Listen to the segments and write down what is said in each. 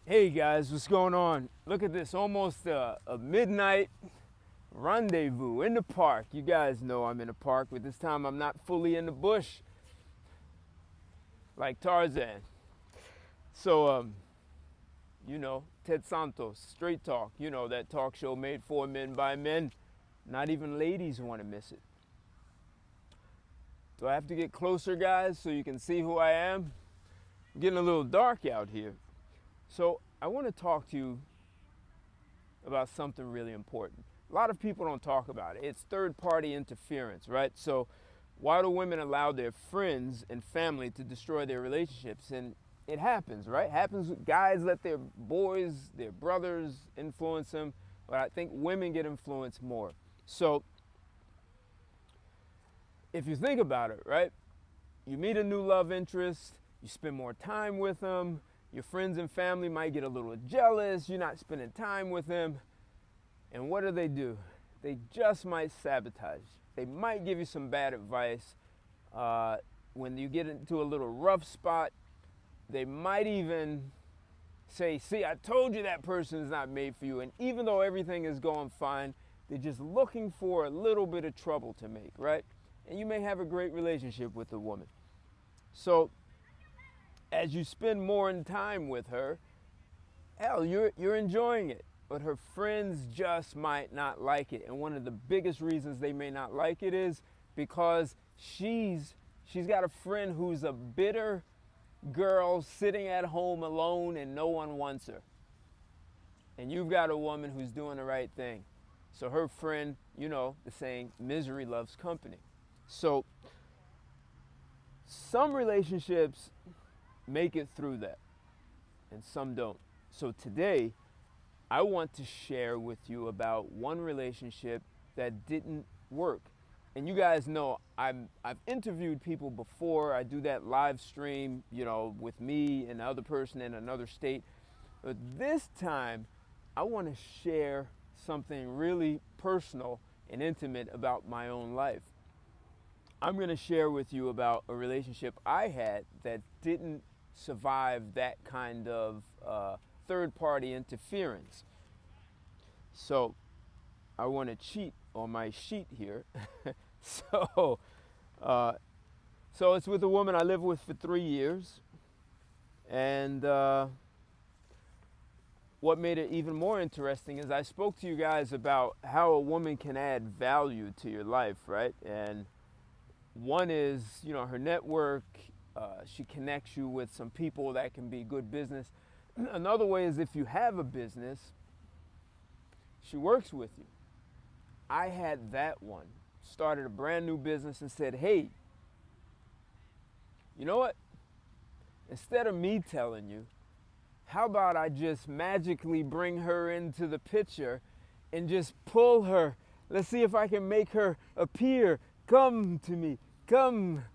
Hey guys, what's going on? Look at this, almost a midnight rendezvous in the park. You guys know I'm in the park, but this time I'm not fully in the bush like Tarzan. So, Ted Santos, Straight Talk, that talk show made for men by men. Not even ladies want to miss it. Do I have to get closer, guys, so you can see who I am? I'm getting a little dark out here. So, I want to talk to you about something really important. A lot of people don't talk about it. It's third party interference, right? So why do women allow their friends and family to destroy their relationships? And it happens, right? Happens with guys let their boys, their brothers influence them, but I think women get influenced more. So if you think about it, right? You meet a new love interest, you spend more time with them, your friends and family might get a little jealous, you're not spending time with them. And what do? They just might sabotage you. They might give you some bad advice. When you get into a little rough spot, they might even say, see, I told you that person is not made for you. And even though everything is going fine, they're just looking for a little bit of trouble to make, right? And you may have a great relationship with a woman. So as you spend more time with her, hell, you're enjoying it. But her friends just might not like it. And one of the biggest reasons they may not like it is because she's got a friend who's a bitter girl sitting at home alone and no one wants her. And you've got a woman who's doing the right thing. So her friend, the saying, misery loves company. So some relationships make it through that and some don't. So today, I want to share with you about one relationship that didn't work. And you guys know I've interviewed people before. I do that live stream, with me and the other person in another state. But this time, I want to share something really personal and intimate about my own life. I'm going to share with you about a relationship I had that didn't survive that kind of third-party interference. So I want to cheat on my sheet here. so it's with a woman I lived with for 3 years. And what made it even more interesting is I spoke to you guys about how a woman can add value to your life, right? And one is, her network. She connects you with some people that can be good business. Another way is if you have a business, she works with you. I had that one. Started a brand new business and said, hey, you know what? Instead of me telling you, how about I just magically bring her into the picture and just pull her? Let's see if I can make her appear. Come to me. Come.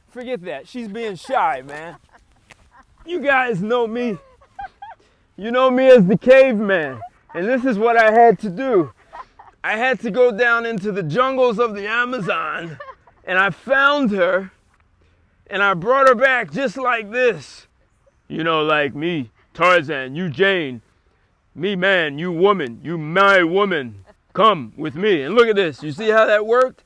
Forget that. She's being shy, man. You guys know me. You know me as the caveman. And this is what I had to do. I had to go down into the jungles of the Amazon, and I found her, and I brought her back just like this. Like me, Tarzan, you Jane, me man, you woman, you my woman. Come with me. And look at this. You see how that worked?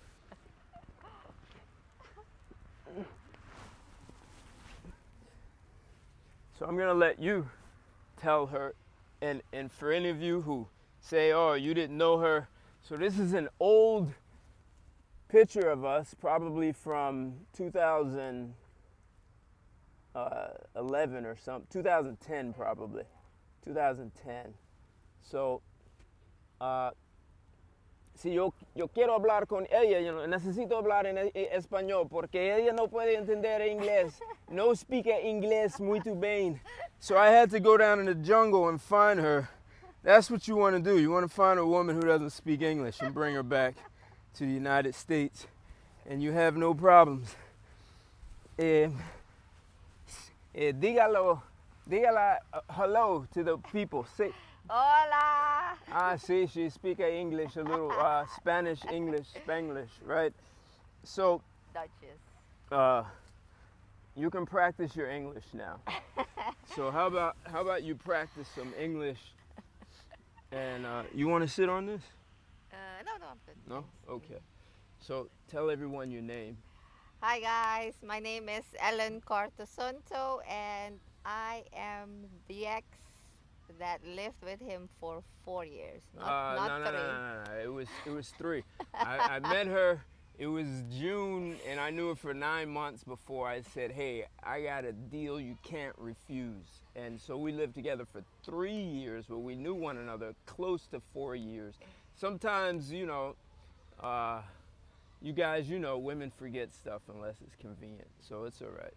So I'm going to let you tell her. And for any of you who say, oh, you didn't know her. So this is an old picture of us, probably from 2011 or something. 2010 probably. 2010. So, si yo quiero hablar con ella, necesito hablar en español porque ella no puede entender inglés. No speak inglés muy bien. So I had to go down in the jungle and find her. That's what you want to do. You want to find a woman who doesn't speak English and bring her back to the United States, and you have no problems. Dígala hello to the people. Say, Hola. See, she speaks English, a little Spanish, English, Spanglish, right? So, Duchess. you can practice your English now. So how about you practice some English? And you want to sit on this? No, no, I'm good. No? Thanks. Okay. So tell everyone your name. Hi guys, my name is Ellen Santos, and I am the ex that lived with him for 4 years, not No, no, no, three. no, no. It was 3. I met her. It was June, and I knew her for 9 months before I said, "Hey, I got a deal you can't refuse." And so we lived together for 3 years, but we knew one another close to 4 years. Sometimes, uh, you guys, women forget stuff unless it's convenient, so it's all right.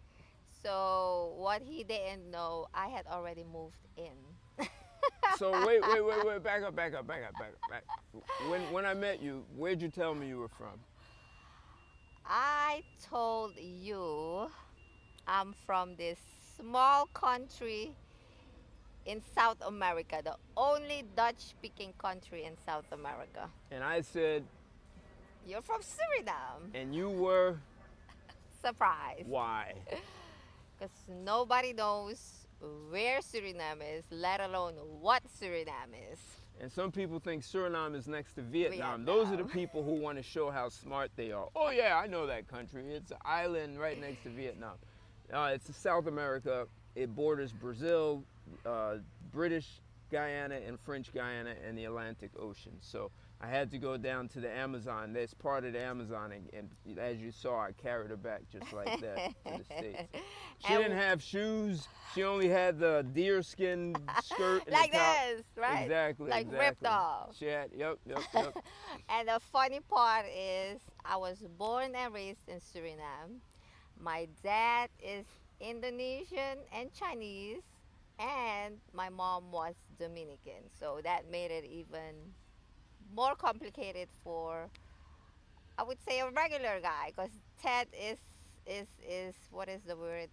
So what he didn't know, I had already moved in. So wait, back up. When I met you, where'd you tell me you were from? I told you I'm from this small country in South America, the only Dutch-speaking country in South America. And I said, You're from Suriname. and you were, Surprise. why? Because nobody knows where Suriname is, let alone what Suriname is. And some people think Suriname is next to Vietnam. Those are the people who want to show how smart they are. Oh yeah, I know that country. It's an island right next to Vietnam. It's South America. It borders Brazil, British Guyana, and French Guyana, and the Atlantic Ocean. So I had to go down to the Amazon. That's part of the Amazon, and as you saw, I carried her back just like that to the States. She And didn't have shoes. She only had the deerskin skirt and like the top. this, right? Exactly. Like ripped off. She had, yep. And the funny part is, I was born and raised in Suriname. My dad is Indonesian and Chinese, and my mom was Dominican. So that made it even more complicated for, I would say, a regular guy, because Ted is what is the word?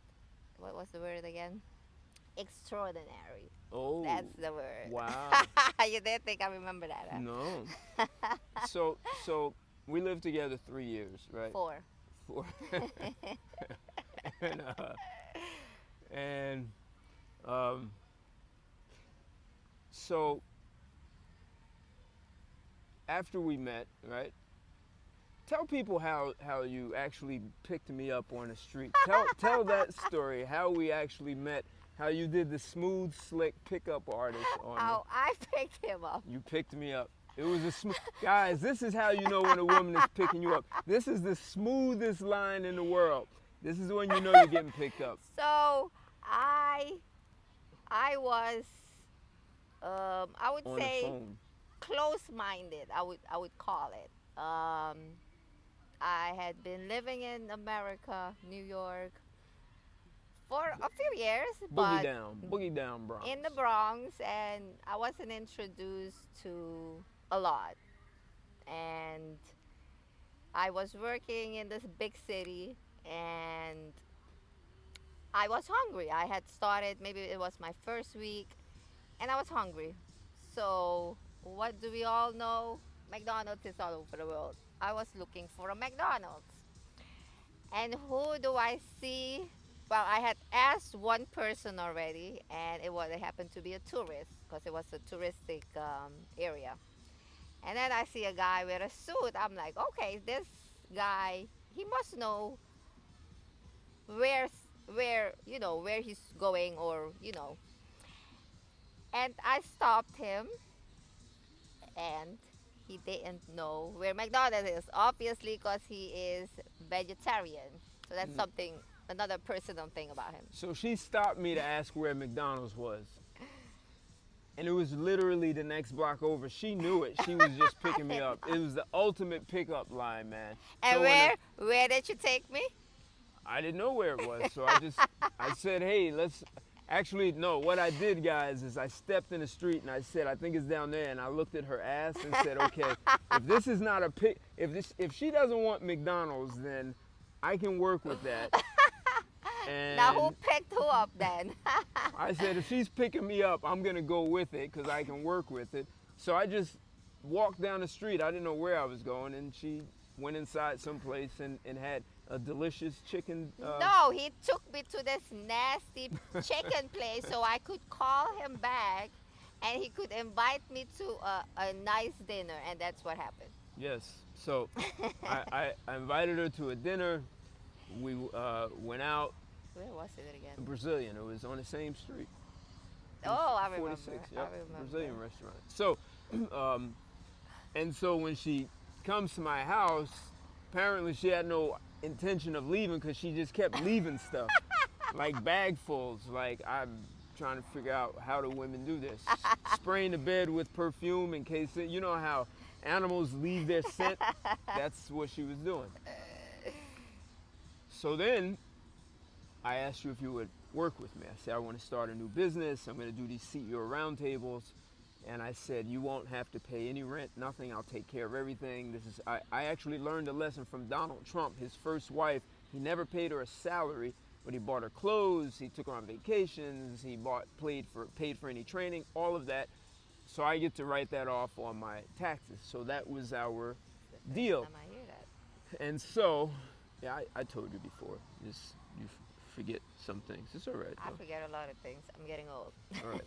What was the word again? Extraordinary. Oh. That's the word. Wow. You didn't think I remember that, huh? No. So we lived together 3 years, right? 4. 4. and so after we met, right? Tell people how you actually picked me up on the street. Tell that story, how we actually met, how you did the smooth, slick pickup artist on How I picked him up. me. You picked me up. It was a smooth. Guys, this is how you know when a woman is picking you up. This is the smoothest line in the world. This is when you know you're getting picked up. So I was, I would On say, the phone. close-minded. I would call it. I had been living in America, New York, for a few years, but Boogie down, Bronx. in the Bronx, and I wasn't introduced to a lot. And I was working in this big city, and I was hungry. I had started, maybe it was my first week, and I was hungry. So what do we all know? McDonald's is all over the world. I was looking for a McDonald's. And who do I see? Well, I had asked one person already, and it happened to be a tourist, because it was a touristic area. And then I see a guy with a suit. I'm like, okay, this guy, he must know where where he's going, or. And I stopped him, and he didn't know where McDonald's is, obviously, because he is vegetarian. So that's something, another personal thing about him. So she stopped me to ask where McDonald's was. And it was literally the next block over. She knew it. She was just picking me up. It was the ultimate pickup line, man. And So where did you take me? I didn't know where it was. So I said, hey, actually, no, what I did, guys, is I stepped in the street and I said, I think it's down there. And I looked at her ass and said, okay, if this is not a pick, if she doesn't want McDonald's, then I can work with that. And Now who picked who up then? I said, if she's picking me up, I'm going to go with it because I can work with it. So I just walked down the street. I didn't know where I was going. And she went inside someplace and a delicious chicken. No, he took me to this nasty chicken place so I could call him back and he could invite me to a nice dinner, and that's what happened. Yes. So I invited her to a dinner. We went out. Where was it again? Brazilian. It was on the same street. Oh, I remember. 46. I Yep. remember. Brazilian restaurant. So, and so when she comes to my house, apparently she had no intention of leaving because she just kept leaving stuff, like bagfuls. Like, I'm trying to figure out how do women do this? Spraying the bed with perfume in case you know how animals leave their scent. That's what she was doing. So then I asked you if you would work with me. I said, I want to start a new business. I'm going to do these CEO roundtables. And I said, you won't have to pay any rent, nothing. I'll take care of everything. I actually learned a lesson from Donald Trump. His first wife, he never paid her a salary, but he bought her clothes, he took her on vacations, he paid for any training, all of that. So I get to write that off on my taxes. So that was our deal. Time I hear that. And so, yeah, I told you before, just you forget some things. It's all right. I Though. forget a lot of things. I'm getting old. All right.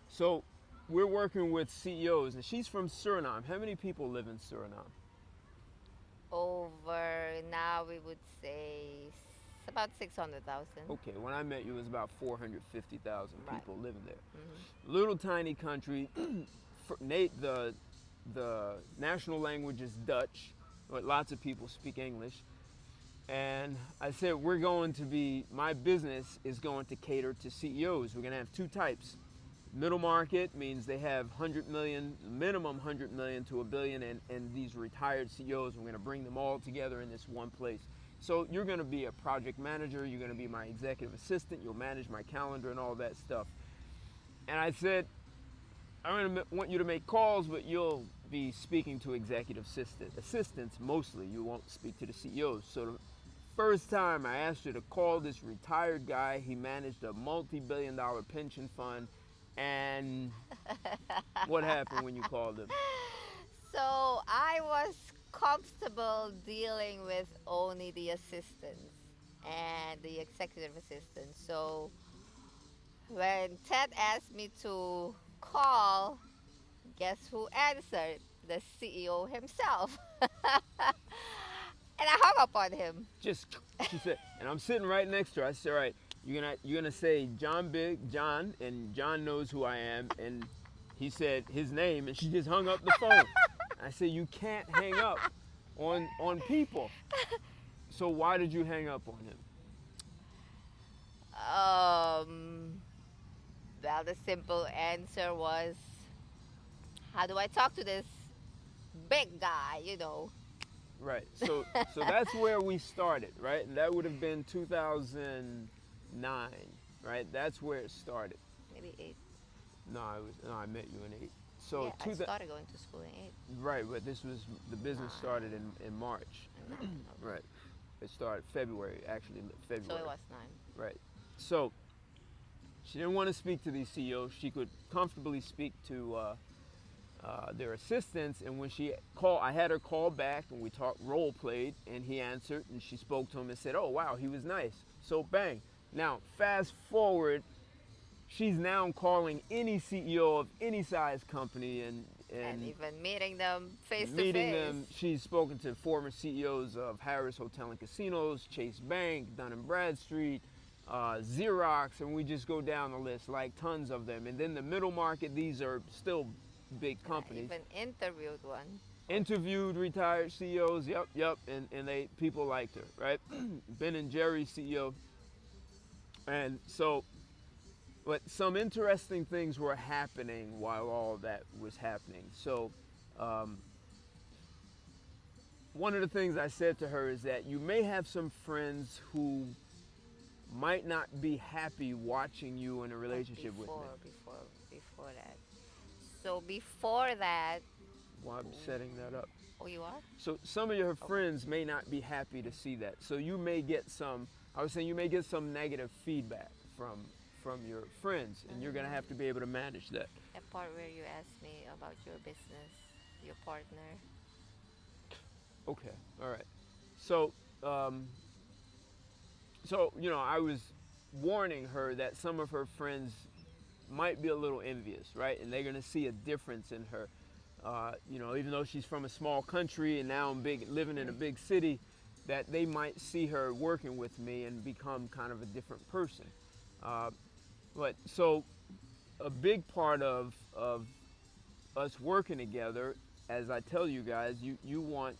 So we're working with CEOs, and she's from Suriname. How many people live in Suriname? Over now, we would say about 600,000. Okay, when I met you, it was about 450,000 Right. people living there. Hmm. Little tiny country. Nate, the national language is Dutch, but lots of people speak English. And I said, my business is going to cater to CEOs. We're going to have two types. Middle market means they have 100 million, minimum 100 million to a billion, and these retired CEOs, we're going to bring them all together in this one place. So you're going to be a project manager, you're going to be my executive assistant, you'll manage my calendar and all that stuff. And I said, I'm going to want you to make calls, but you'll be speaking to executive assistants mostly. You won't speak to the CEOs. So the first time I asked her to call this retired guy, he managed a multi-billion-dollar pension fund. And what happened when you called him? So I was comfortable dealing with only the assistants and the executive assistants. So when Ted asked me to call, guess who answered? The CEO himself. And I hung up on him. She said, and I'm sitting right next to her. I said, all right, you're gonna say John, and John knows who I am, and he said his name, and she just hung up the phone. I said, you can't hang up on people. So why did you hang up on him? Well, the simple answer was, how do I talk to this big guy, Right. So that's where we started, right? And that would have been 2009, right? That's where it started. Maybe 8. No, I met you in 8. So Yeah, I started going to school in 8. Right, but the business started in March. Right. It started February, actually, February. So it was 9. Right. So she didn't want to speak to these CEOs. She could comfortably speak to their assistants, and when she called, I had her call back, and we role played, and he answered, and she spoke to him and said, oh wow, he was nice. So bang. Now fast forward, she's now calling any CEO of any size company and even meeting them face to face. Meeting them. She's spoken to former CEOs of Harris Hotel and Casinos, Chase Bank, Dun & Bradstreet, Xerox, and we just go down the list, like tons of them. And then the middle market, these are still big companies. I even interviewed one. Interviewed retired CEOs, yep, and people liked her, right? Ben & Jerry's CEO. And so, but some interesting things were happening while all that was happening. So, one of the things I said to her is that you may have some friends who might not be happy watching you in a relationship with me. Before that. So before that. Well, I'm setting that up. Oh, you are? So some of your friends may not be happy to see that. So you may get some negative feedback from your friends, and you're going to have to be able to manage that. That part where you asked me about your business, your partner. Okay. All right. So, um, so I was warning her that some of her friends might be a little envious, right? And they're gonna see a difference in her. Even though she's from a small country and now I'm big, living in a big city, that they might see her working with me and become kind of a different person. Uh, but so a big part of us working together, as I tell you guys, you want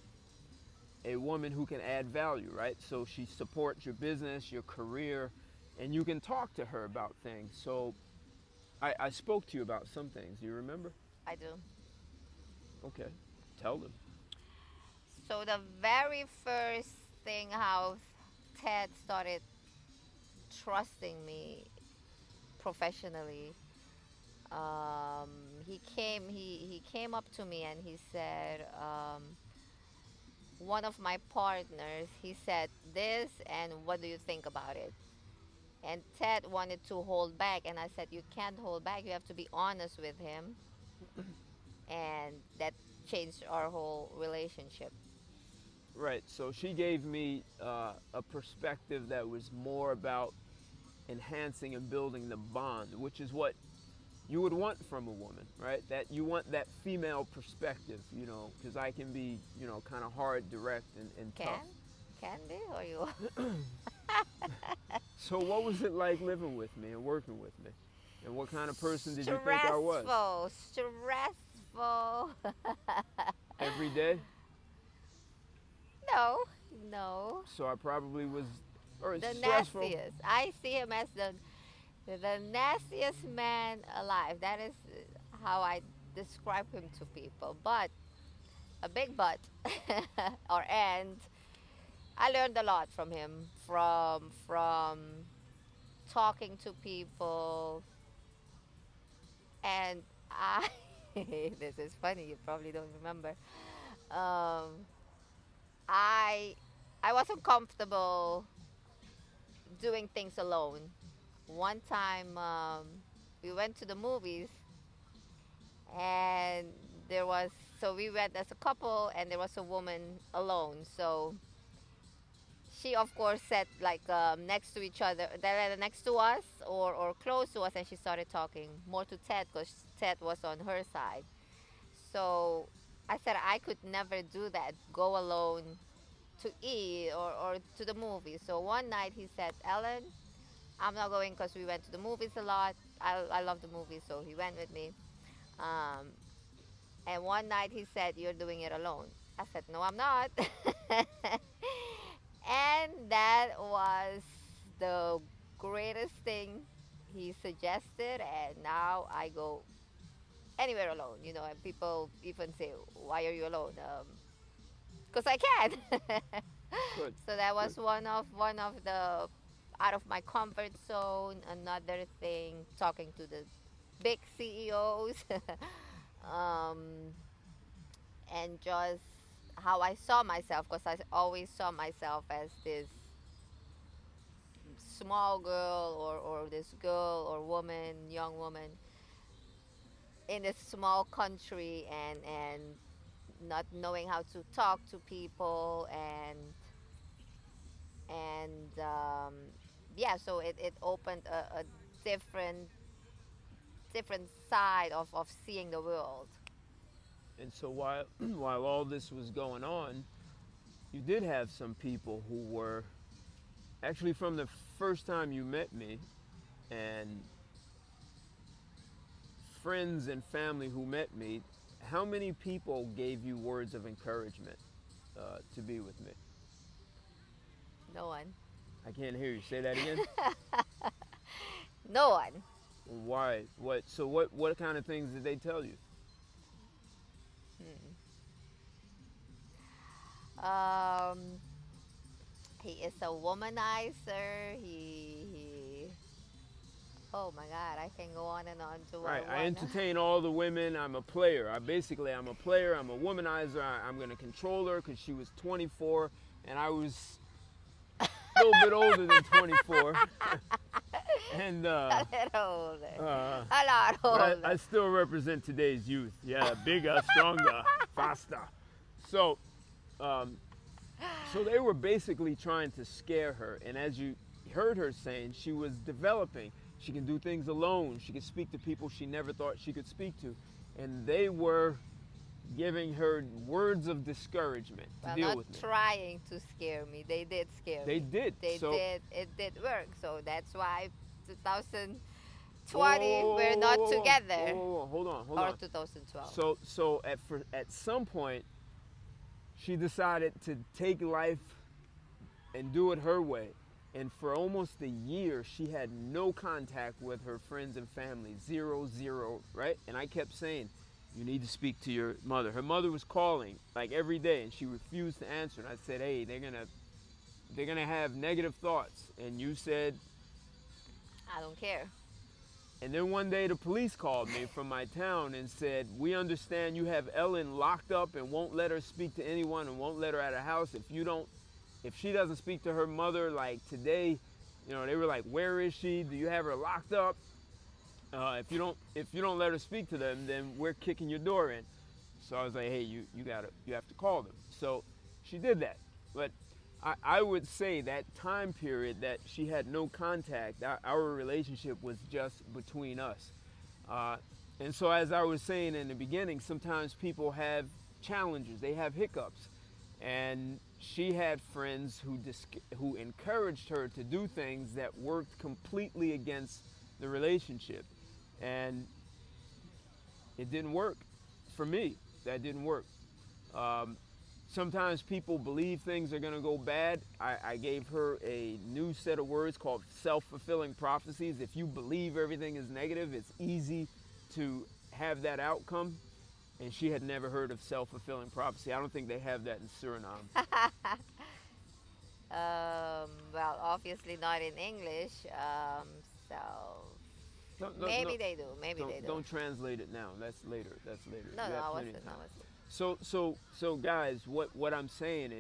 a woman who can add value, right? So she supports your business, your career, and you can talk to her about things. So I spoke to you about some things. Do you remember? I do. Okay, tell them. So the very first thing how Ted started trusting me professionally, he came up to me and he said, one of my partners, he said this, and what do you think about it? And Ted wanted to hold back, and I said, you can't hold back. You have to be honest with him, and that changed our whole relationship. Right. So she gave me a perspective that was more about enhancing and building the bond, which is what you would want from a woman, right? That you want that female perspective, because I can be, kind of hard, direct, and tough. Can be, or you? So what was it like living with me and working with me? And what kind of person did you think I was? Stressful. Every day? No, no. So I probably was, or it's The stressful. nastiest. I see him as the nastiest man alive. That is how I describe him to people. But a big but, or and I learned a lot from him, from talking to people, and I. This is funny. You probably don't remember. Um, I I wasn't comfortable doing things alone. One time, we went to the movies, and there was so we went as a couple, and there was a woman alone. So she of course sat like next to each other, next to us, or close to us, and she started talking more to Ted because Ted was on her side. So I said I could never do that, go alone to eat or to the movies. So one night he said, Ellen, I'm not going because we went to the movies a lot. I love the movies, so he went with me. um, and one night he said, you're doing it alone. I said, no, I'm not. And that was the greatest thing he suggested, and now I go anywhere alone, and people even say, why are you alone? Because I can. Good, So that good. was one of the out of my comfort zone. Another thing, talking to the big CEOs, um, and just how I saw myself, because I always saw myself as this small girl, or this girl or woman, young woman in a small country, and not knowing how to talk to people, and yeah, so it opened a different different side of seeing the world. And so while while all this was going on, you did have some people who were actually from the first time you met me, and friends and family who met me. How many people gave you words of encouragement to be with me? No one. I can't hear you. Say that again. No one. Why? What? So what kind of things did they tell you? um he is a womanizer. He Oh my God, I can go on and on to Right. what I one. entertain all the women. I'm a player. I'm a player. I'm a womanizer. I'm gonna control her because she was 24 and I was a little bit older than 24. And A little older. uh, A lot but older. I still represent today's youth. Yeah, bigger, stronger, faster. So Um, so they were basically trying to scare her. And as you heard her saying, she was developing. She can do things alone. She can speak to people she never thought she could speak to. And they were giving her words of discouragement to Well, deal not with me. trying to scare me. They did scare They me. did. They So, did. It did work. So that's why whoa, whoa, 2020 we're whoa, not whoa, whoa, together, whoa, whoa, hold on, hold or on. 2012. So at some point, she decided to take life and do it her way. And for almost a year, she had no contact with her friends and family. Zero, zero, right? And I kept saying, you need to speak to your mother. Her mother was calling like every day, and she refused to answer. And I said, hey, they're gonna have negative thoughts. And you said, I don't care. and then one day the police called me from my town and said, we understand you have Ellen locked up and won't let her speak to anyone and won't let her out of the house. If she doesn't speak to her mother like today, they were like, where is she? Do you have her locked up? If you don't let her speak to them, then we're kicking your door in. So I was like, hey, you have to call them. So she did that. But I would say that time period that she had no contact, our relationship was just between us. Uh, and so as I was saying in the beginning, sometimes people have challenges, they have hiccups. And she had friends who encouraged her to do things that worked completely against the relationship. And it didn't work for me. That didn't work. Um, Sometimes people believe things are going to go bad. I gave her a new set of words called self-fulfilling prophecies. If you believe everything is negative, it's easy to have that outcome. And she had never heard of self-fulfilling prophecy. I don't think they have that in Suriname. Well, obviously not in English. So No, no, no, maybe they do. Maybe they do. don't translate it now. That's later. That's later. No, You no, have I plenty wasn't. of I time. wasn't. So guys, what I'm saying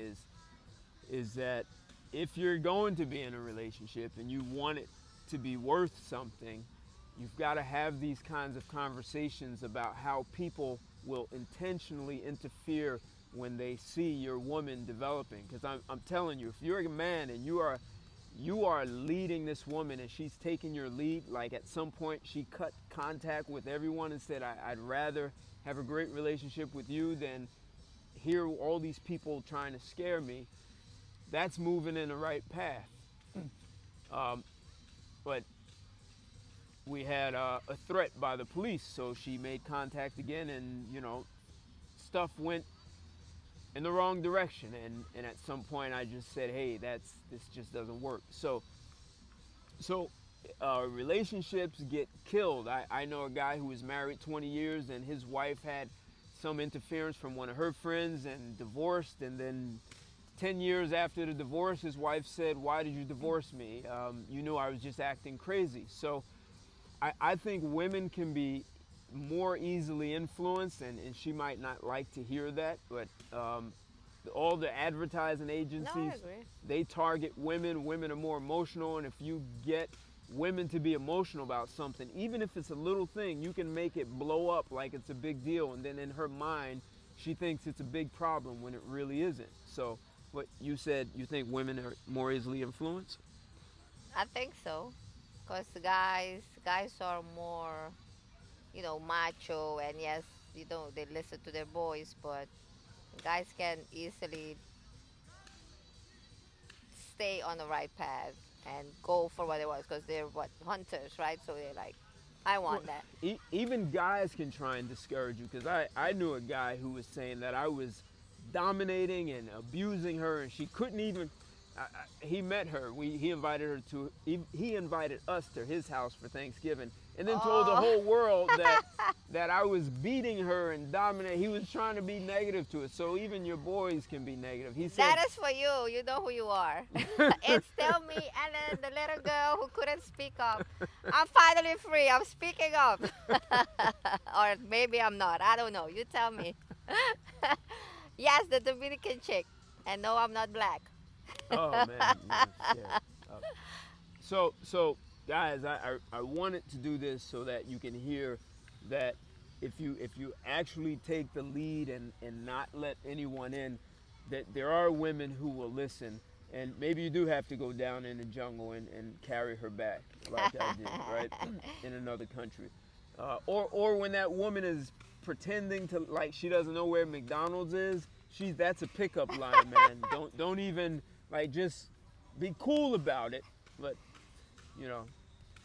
is that if you're going to be in a relationship and you want it to be worth something, you've got to have these kinds of conversations about how people will intentionally interfere when they see your woman developing. Because I'm telling you, if you're a man and you are leading this woman and she's taking your lead, like at some point she cut contact with everyone and said, I'd rather have a great relationship with you than hear all these people trying to scare me, that's moving in the right path. Um, but we had a threat by the police, so she made contact again, and stuff went in the wrong direction. And at some point, I just said, "Hey, this just doesn't work." So relationships get killed. I know a guy who was married 20 years, and his wife had some interference from one of her friends and divorced, and then 10 years after the divorce, his wife said, why did you divorce me? You knew I was just acting crazy. So I think women can be more easily influenced, and she might not like to hear that, but all the advertising No, agencies, I agree. they target women. Women are more emotional, and if you get women to be emotional about something, even if it's a little thing, you can make it blow up like it's a big deal, and then in her mind, she thinks it's a big problem when it really isn't. So, what you said, you think women are more easily influenced? I think so, because guys are more, macho, and yes, they listen to their boys, but guys can easily stay on the right path and go for what they want because they're what hunters, right? So they're like, I Well, want that. even guys can try and discourage you, because I knew a guy who was saying that I was dominating and abusing her, and she couldn't even. He met her. He invited her to. He invited us to his house for Thanksgiving, and then told the Oh, whole world that I was beating her and dominating. He was trying to be negative to it. So even your boys can be negative. He said, that is for you. You know who you are. It's still me, and then the little girl who couldn't speak up. I'm finally free. I'm speaking up. Or maybe I'm not. I don't know. You tell me. Yes, the Dominican chick. And no, I'm not black. "Oh man, yeah, shit." Uh, so guys, I wanted to do this so that you can hear that if you actually take the lead and not let anyone in, that there are women who will listen, and maybe you do have to go down in the jungle and carry her back like I did, right, in another country. Or when that woman is pretending to like she doesn't know where McDonald's is, that's a pickup line, man. Don't even like just be cool about it, but you know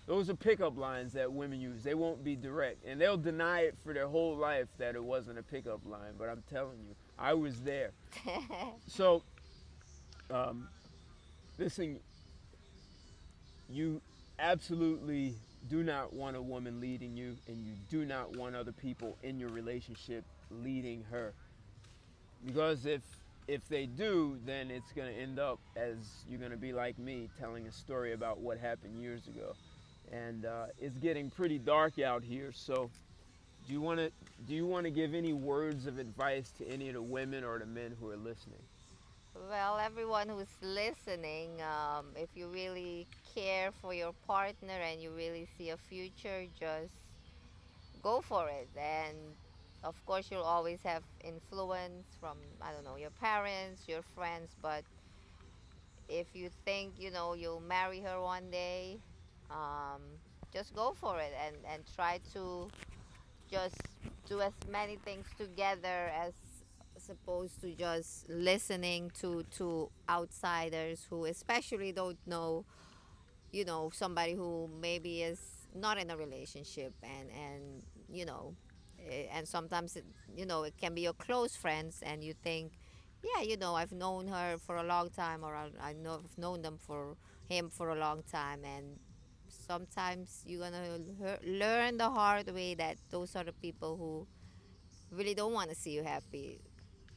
those are pickup lines that women use. They won't be direct, and they'll deny it for their whole life that it wasn't a pickup line. But I'm telling you, I was there. So, um, listen, you absolutely do not want a woman leading you, and you do not want other people in your relationship leading her. Because if they do, then it's going to end up as you're going to be like me telling a story about what happened years ago. And it's getting pretty dark out here. So do you want to give any words of advice to any of the women or the men who are listening? Well, everyone who's listening, if you really care for your partner and you really see a future, just go for it. And of course, you'll always have influence from, I don't know, your parents, your friends. But if you think, you'll marry her one day, um, just go for it and try to just do as many things together as opposed to just listening to outsiders who especially don't know, somebody who maybe is not in a relationship, and and sometimes it can be your close friends, and you think, yeah, I've known her for a long time, or I know I've known them for him for a long time, and sometimes you're gonna learn the hard way that those are the people who really don't want to see you happy.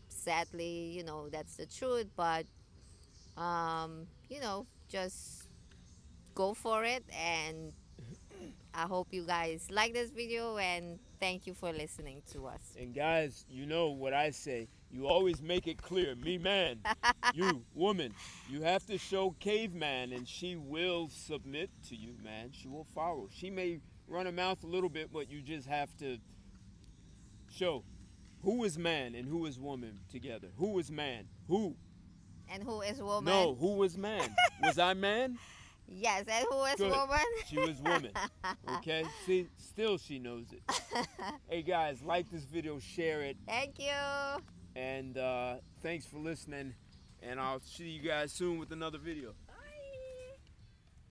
Sadly, that's the truth, but just go for it. And I hope you guys like this video, and thank you for listening to us. And guys, you know what I say. You always make it clear. Me, man. You, woman. You have to show caveman, and she will submit to you, man. She will follow. She may run her mouth a little bit, but you just have to show who is man and who is woman together. Who is man? Who? And who is woman? No, who was man? Was I man? Yes, and who is Good. woman? She was woman. Okay? See, still she knows it. Hey guys, like this video, share it, Thank you. and thanks for listening. And I'll see you guys soon with another video.